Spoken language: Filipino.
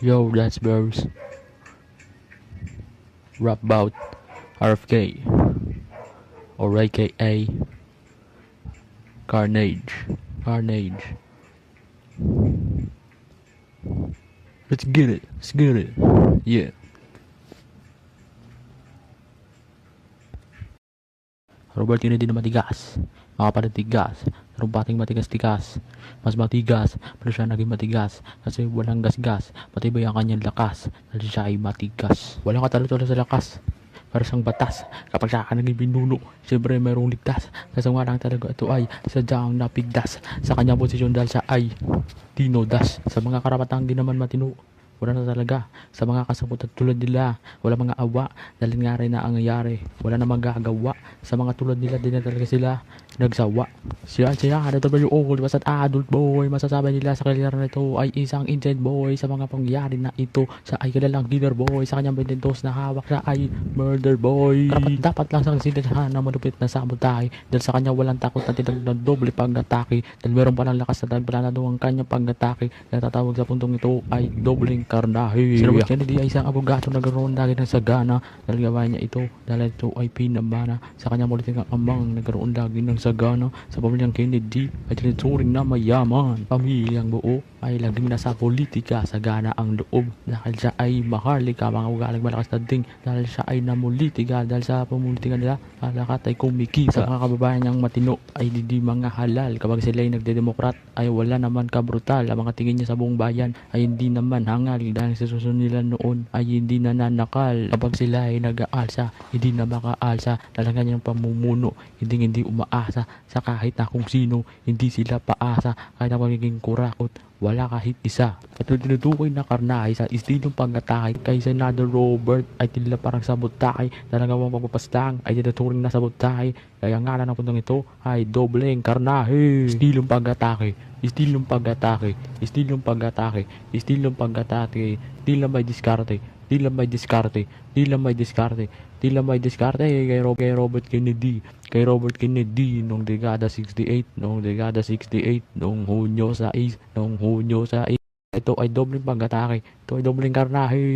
Yo, that's Bros. Rap about RFK or AKA Carnage. Carnage. Let's get it. Let's get it. Yeah. Robert Kennedy na matigas. Mga panitigas. Rumpating matigas-tigas. Mas matigas. Pero siya naging matigas. Kasi walang gas-gas. Matibay ang kanyang lakas. Dahil siya ay matigas. Walang katalo-talo sa lakas. Para siyang batas. Kapag siya ka naging binuno, siyempre mayroong ligtas. Kasi nga lang talaga ito ay sadyang napigdas sa kanyang posisyon dahil siya ay tinodas. Sa mga karapatang di naman matino, wala na talaga. Sa mga kasabutan tulad nila, wala mga awa. Dahil nga rin na ang nangyari, wala na magagawa. Sa mga tulad nila, di na talaga sila nagsawa. Siya, ano to ba yung old, basta't adult boy. Masasabi nila sa kailangan na ito ay isang insane boy. Sa mga pangyayari na ito, siya ay kilalang killer boy. Sa kanyang bendentos na hawak, siya ay murder boy. Karapat dapat lang sang sinadyahan na malupit na sabotay. Dahil sa kanya walang takot na tinag na doble pag-atake. Dahil meron palang lakas na planado ang kanyang pag-atake. Natatawag sa puntong ito ay dobleng karnahe. Si Robert Kennedy ay isang abogado na nagkaroon lagi ng sagana. Dahil gawa niya ito, dahil ito ay pinamana. Sa kanyang politikang amang nagkaroon lagi ng sagana. Sa pamilyang Kennedy ay tinuturing na mayaman. Pamilyang buo ay laging nasa politika, sagana ang loob. Dahil siya ay maharlika, mga ugaling malakas na ding. Dahil siya ay namulitiga, dahil sa pumulitika nila, alakat ay kumikita. Sa mga kababayan niyang matino ay di mga halal. Kapag sila ay nagdedemokrat ay wala naman kabrutal. Ang mga tingin niya sa buong bayan ay hindi naman hangal. Dahil sa susunod nila noon ay hindi nananakal. Kapag sila ay nag-aalsa, hindi na makaalsa. Talaga niyang pamumuno, hindi umaasa sa kahit na kung sino. Hindi sila paasa kahit na magiging kurakot. Wala kahit isa. At tinutukoy na karnahe sa istilong pag-atake kay Senador Robert ay tila parang sabotake. Talagang pagpapastang ay tinuturing na sabotake. Kaya nga na ng puntong ito ay dobleng karnahe. Istilong pag-atake. Istilong pag-atake. Istilong pag-atake. Istilong pag-atake. Tila may diskarte. Tila may diskarte. Tila may diskarte. Tila may diskarte kay Robert Kennedy. Kay Robert Kennedy noong dekada 68. Noong dekada 68. Noong Hunyo 6. Noong Hunyo 6. Ito ay dobleng pag-atake. Ito ay dobleng karnahe.